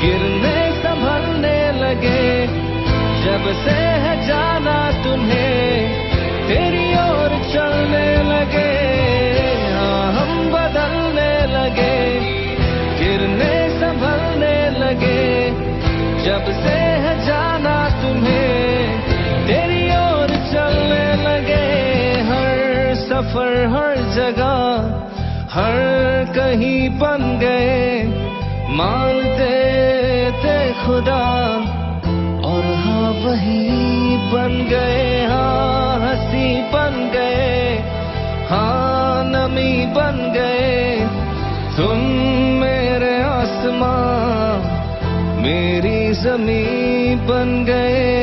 गिरने संभलने लगे जब से है जाना तुम्हें, तेरी ओर चलने लगे। हाँ हम बदलने लगे, गिरने संभलने लगे जब से है जाना तुम्हें, तेरी ओर चलने लगे। हर सफर हर जगह हर कहीं बन गए, मानते थे खुदा और हाँ वही बन गए। हाँ हंसी बन गए, हाँ नमी बन गए, तुम मेरे आसमां मेरी ज़मीं बन गए।